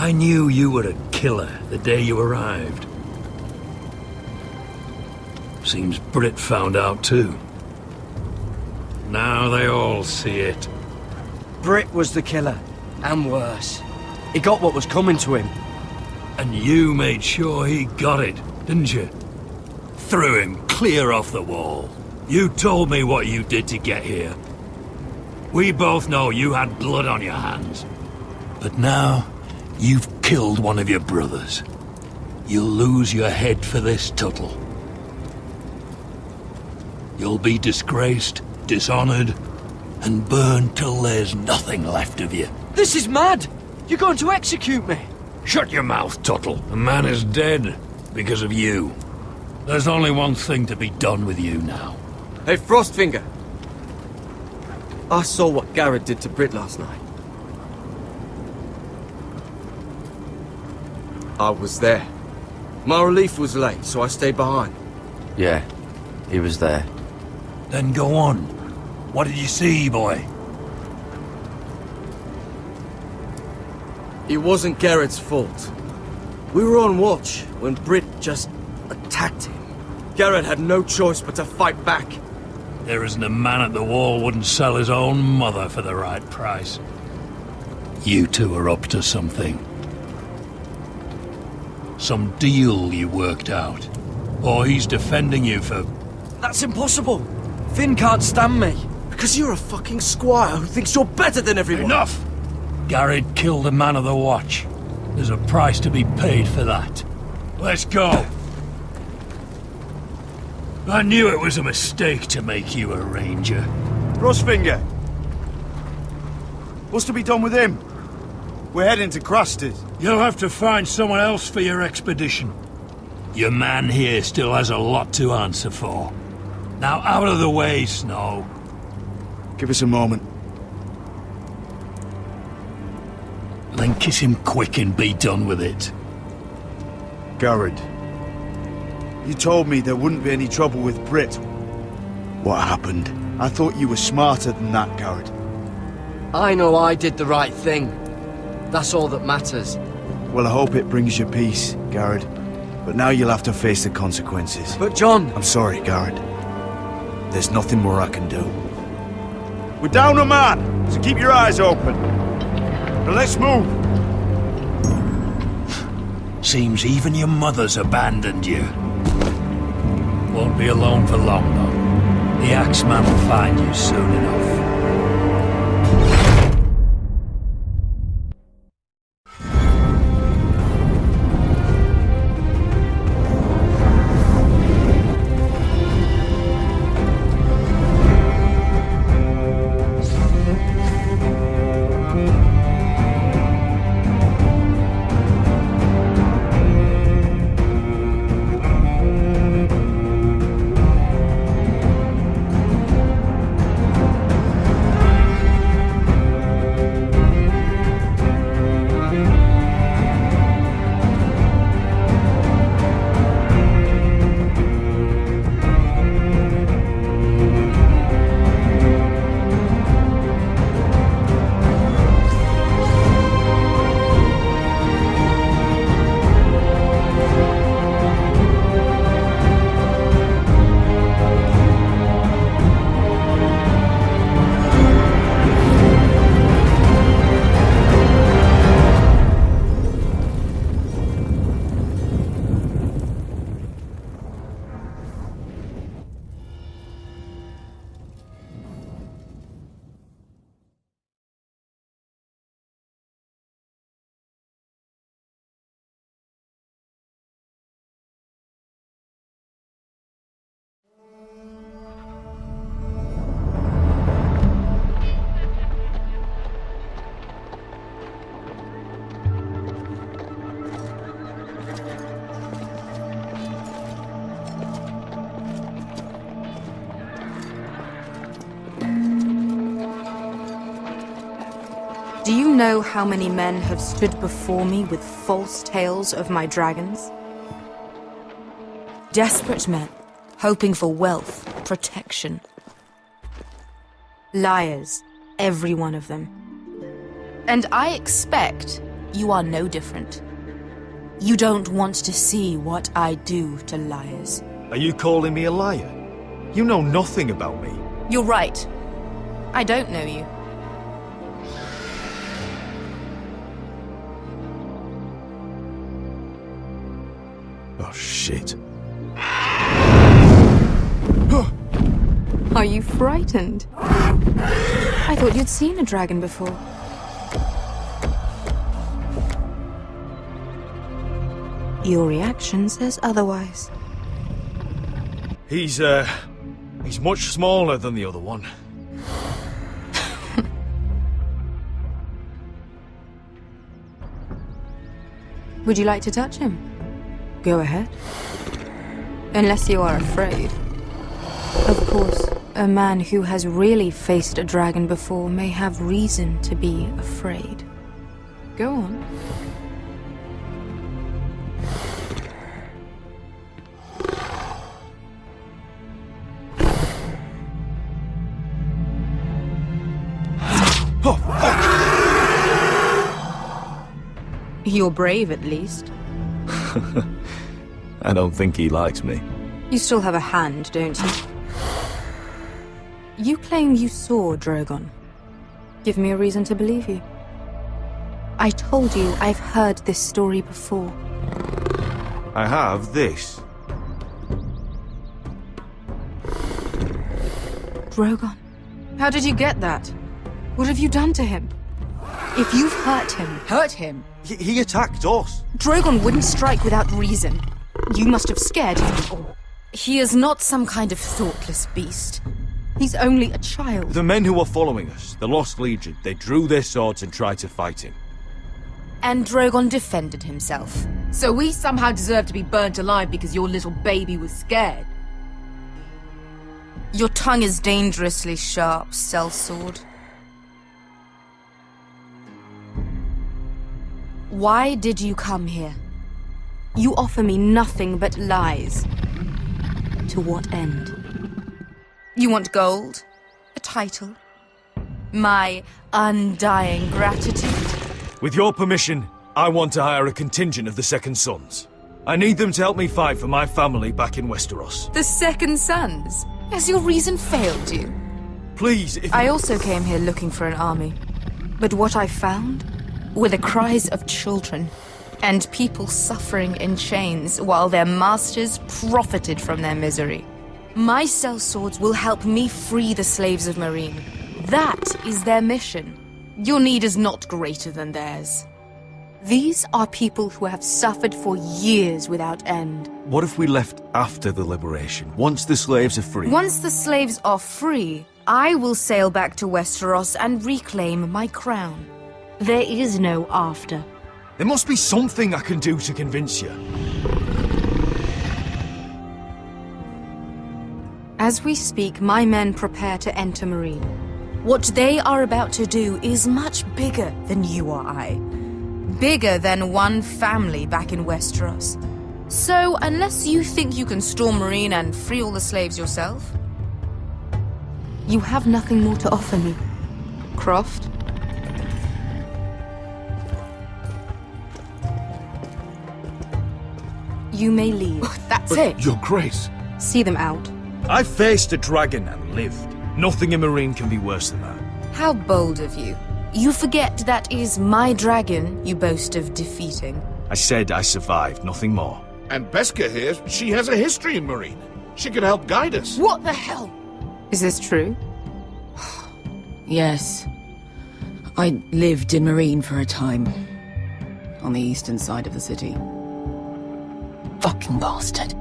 I knew you were a killer the day you arrived. Seems Britt found out too. Now they all see it. Britt was the killer, and worse. He got what was coming to him. And you made sure he got it, didn't you? Threw him clear off the wall. You told me what you did to get here. We both know you had blood on your hands. But now, you've killed one of your brothers. You'll lose your head for this, Tuttle. You'll be disgraced, dishonored, and burned till there's nothing left of you. This is mad! You're going to execute me! Shut your mouth, Tuttle. The man is dead because of you. There's only one thing to be done with you now. Hey, Frostfinger! I saw what Garrett did to Britt last night. I was there. My relief was late, so I stayed behind. Yeah, he was there. Then go on. What did you see, boy? It wasn't Garrett's fault. We were on watch when Britt just attacked him. Garrett had no choice but to fight back. There isn't a man at the wall wouldn't sell his own mother for the right price. You two are up to something. Some deal you worked out. Or he's defending you for... That's impossible! Finn can't stand me. Because you're a fucking squire who thinks you're better than everyone. Enough! Garrett killed a man of the watch. There's a price to be paid for that. Let's go! I knew it was a mistake to make you a ranger. Frostfinger! What's to be done with him? We're heading to Craster's. You'll have to find someone else for your expedition. Your man here still has a lot to answer for. Now out of the way, Snow. Give us a moment. Then kiss him quick and be done with it. Garrett, you told me there wouldn't be any trouble with Britt. What happened? I thought you were smarter than that, Garrett. I know I did the right thing. That's all that matters. Well, I hope it brings you peace, Garrett. But now you'll have to face the consequences. But John... I'm sorry, Garrett. There's nothing more I can do. We're down a man, so keep your eyes open. Now let's move. Seems even your mother's abandoned you. Won't be alone for long, though. The Axeman will find you soon enough. Do you know how many men have stood before me with false tales of my dragons? Desperate men, hoping for wealth, protection. Liars, every one of them. And I expect you are no different. You don't want to see what I do to liars. Are you calling me a liar? You know nothing about me. You're right. I don't know you. Oh, shit. Are you frightened? I thought you'd seen a dragon before. Your reaction says otherwise. He's much smaller than the other one. Would you like to touch him? Go ahead. Unless you are afraid. Of course, a man who has really faced a dragon before may have reason to be afraid. Go on. You're brave, at least. I don't think he likes me. You still have a hand, don't you? You claim you saw Drogon. Give me a reason to believe you. I told you I've heard this story before. I have this. Drogon. How did you get that? What have you done to him? If you've hurt him... Hurt him? He attacked us. Drogon wouldn't strike without reason. You must have scared him, or... He is not some kind of thoughtless beast. He's only a child. The men who were following us, the Lost Legion, they drew their swords and tried to fight him. And Drogon defended himself. So we somehow deserve to be burnt alive because your little baby was scared? Your tongue is dangerously sharp, sellsword. Why did you come here? You offer me nothing but lies. To what end? You want gold? A title? My undying gratitude? With your permission, I want to hire a contingent of the Second Sons. I need them to help me fight for my family back in Westeros. The Second Sons? Has your reason failed you? Please, if... I also came here looking for an army. But what I found were the cries of children and people suffering in chains while their masters profited from their misery. My sellswords will help me free the slaves of Meereen. That is their mission. Your need is not greater than theirs. These are people who have suffered for years without end. What if we left after the liberation, once the slaves are free? Once the slaves are free, I will sail back to Westeros and reclaim my crown. There is no after. There must be something I can do to convince you. As we speak, my men prepare to enter Meereen. What they are about to do is much bigger than you or I. Bigger than one family back in Westeros. So, unless you think you can storm Meereen and free all the slaves yourself, you have nothing more to offer me, Croft. You may leave. That's it. Your Grace. See them out. I faced a dragon and lived. Nothing in Meereen can be worse than that. How bold of you. You forget that is my dragon you boast of defeating. I said I survived, nothing more. And Beskha here, she has a history in Meereen. She could help guide us. What the hell? Is this true? Yes. I lived in Meereen for a time. On the eastern side of the city. Fucking bastard.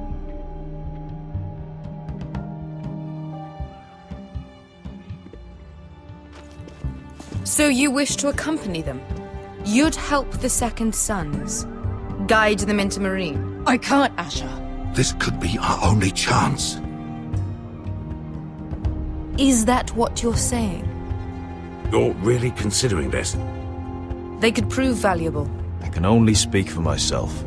So you wish to accompany them? You'd help the Second Sons? Guide them into Meereen? I can't, Asher. This could be our only chance. Is that what you're saying? You're really considering this? They could prove valuable. I can only speak for myself.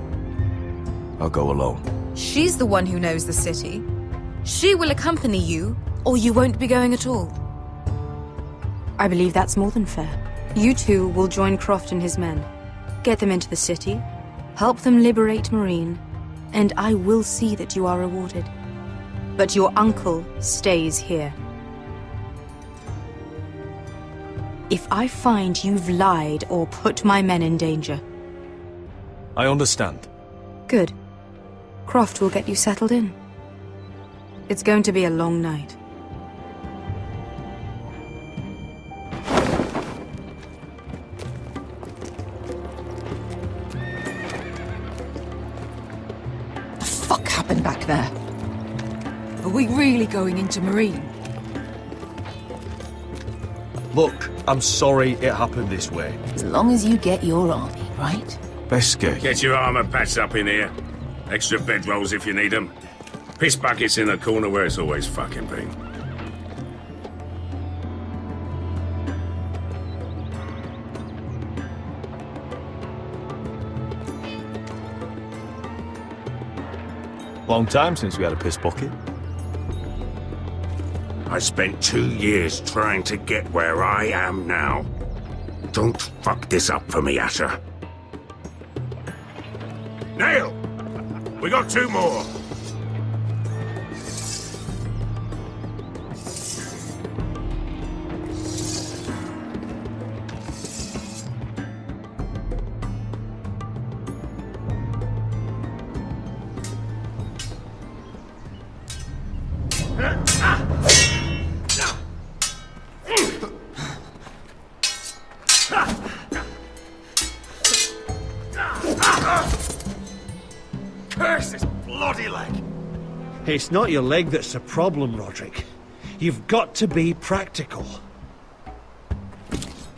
I'll go alone. She's the one who knows the city. She will accompany you, or you won't be going at all. I believe that's more than fair. You two will join Croft and his men. Get them into the city, help them liberate Marine, and I will see that you are rewarded. But your uncle stays here. If I find you've lied or put my men in danger... I understand. Good. Croft will get you settled in. It's going to be a long night. The fuck happened back there? Are we really going into Marine? Look, I'm sorry it happened this way. As long as you get your army, right? Beskay. Get your armor patched up in here. Extra bedrolls if you need them. Piss buckets in the corner where it's always fucking been. Long time since we had a piss bucket. I spent 2 years trying to get where I am now. Don't fuck this up for me, Asher. Nail! We got 2 more! Curse this bloody leg! It's not your leg that's the problem, Roderick. You've got to be practical.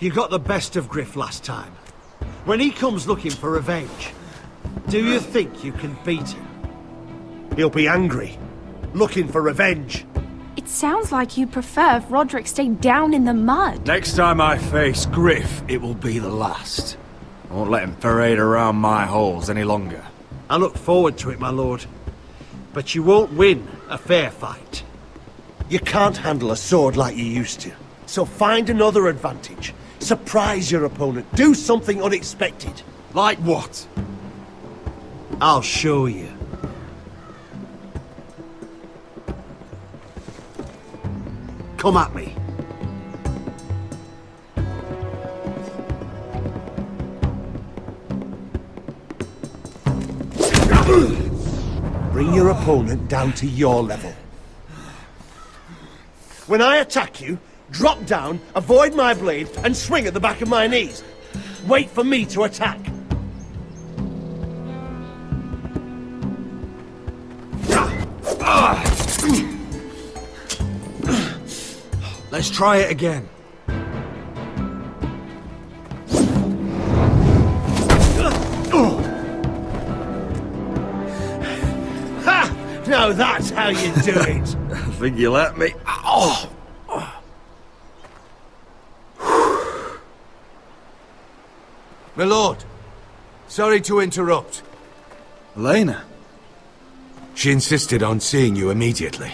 You got the best of Griff last time. When he comes looking for revenge, do you think you can beat him? He'll be angry, looking for revenge. It sounds like you prefer if Roderick stayed down in the mud. Next time I face Griff, it will be the last. I won't let him parade around my halls any longer. I look forward to it, my lord. But you won't win a fair fight. You can't handle a sword like you used to. So find another advantage. Surprise your opponent. Do something unexpected. Like what? I'll show you. Come at me. Bring your opponent down to your level. When I attack you, drop down, avoid my blade, and swing at the back of my knees. Wait for me to attack. Let's try it again. Ha! Now that's how you do it. I think you let me. Oh! My lord, sorry to interrupt. Elena? She insisted on seeing you immediately.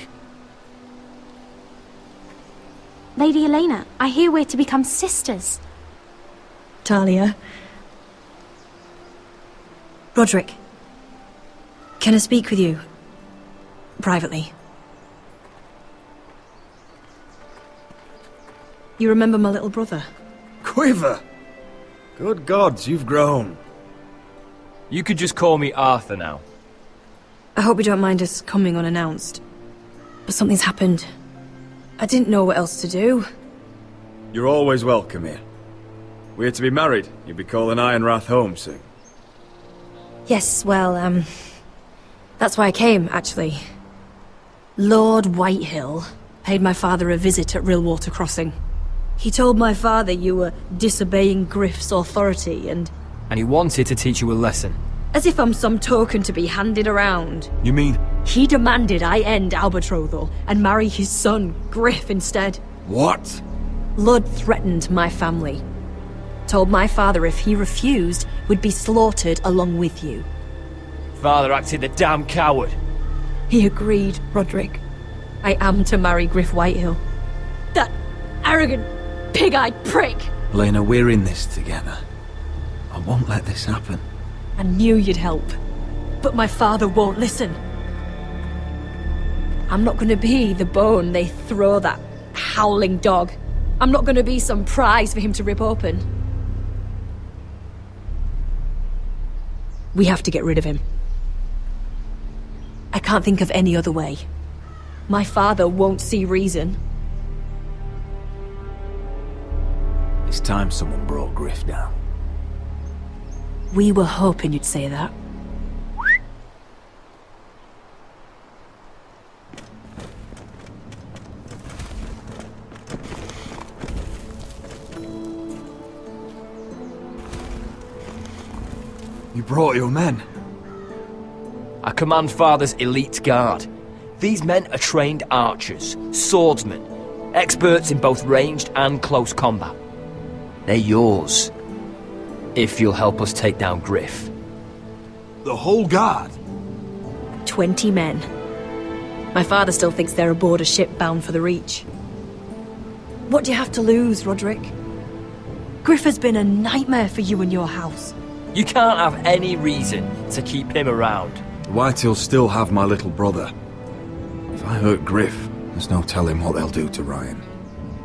Lady Elena, I hear we're to become sisters. Talia. Roderick. Can I speak with you? Privately. You remember my little brother? Quiver! Good gods, you've grown. You could just call me Arthur now. I hope you don't mind us coming unannounced. But something's happened. I didn't know what else to do. You're always welcome here. We're to be married. You'll be calling Ironrath home soon. Yes, well, that's why I came, actually. Lord Whitehill paid my father a visit at Rillwater Crossing. He told my father you were disobeying Griff's authority and he wanted to teach you a lesson. As if I'm some token to be handed around. You mean? He demanded I end our betrothal and marry his son, Griff, instead. What? Lud threatened my family. Told my father if he refused, we'd be slaughtered along with you. Father acted the damn coward. He agreed, Roderick. I am to marry Griff Whitehill. That arrogant, pig-eyed prick! Elena, we're in this together. I won't let this happen. I knew you'd help. But my father won't listen. I'm not gonna be the bone they throw that howling dog. I'm not gonna be some prize for him to rip open. We have to get rid of him. I can't think of any other way. My father won't see reason. It's time someone brought Griff down. We were hoping you'd say that. You brought your men. I command Father's elite guard. These men are trained archers, swordsmen, experts in both ranged and close combat. They're yours, if you'll help us take down Griff. The whole guard? 20 men. My father still thinks they're aboard a ship bound for the Reach. What do you have to lose, Roderick? Griff has been a nightmare for you and your house. You can't have any reason to keep him around. The Whitehills still have my little brother. If I hurt Griff, there's no telling what they'll do to Ryan.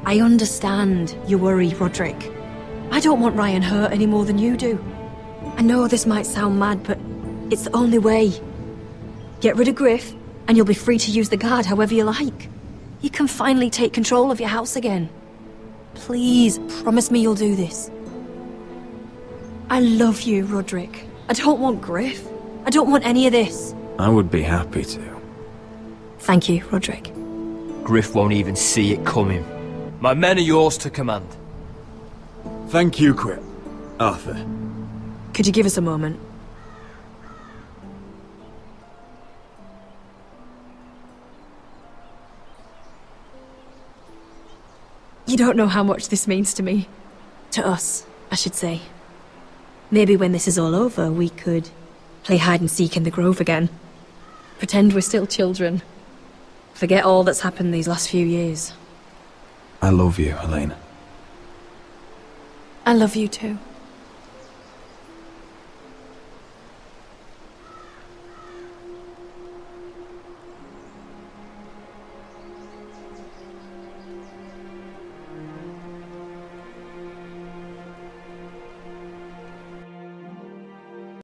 I understand your worry, Roderick. I don't want Ryan hurt any more than you do. I know this might sound mad, but it's the only way. Get rid of Griff, and you'll be free to use the guard however you like. You can finally take control of your house again. Please, promise me you'll do this. I love you, Roderick. I don't want Griff. I don't want any of this. I would be happy to. Thank you, Roderick. Griff won't even see it coming. My men are yours to command. Thank you, Quit. Arthur. Could you give us a moment? You don't know how much this means to me. To us, I should say. Maybe when this is all over, we could play hide and seek in the Grove again. Pretend we're still children. Forget all that's happened these last few years. I love you, Helena. I love you too.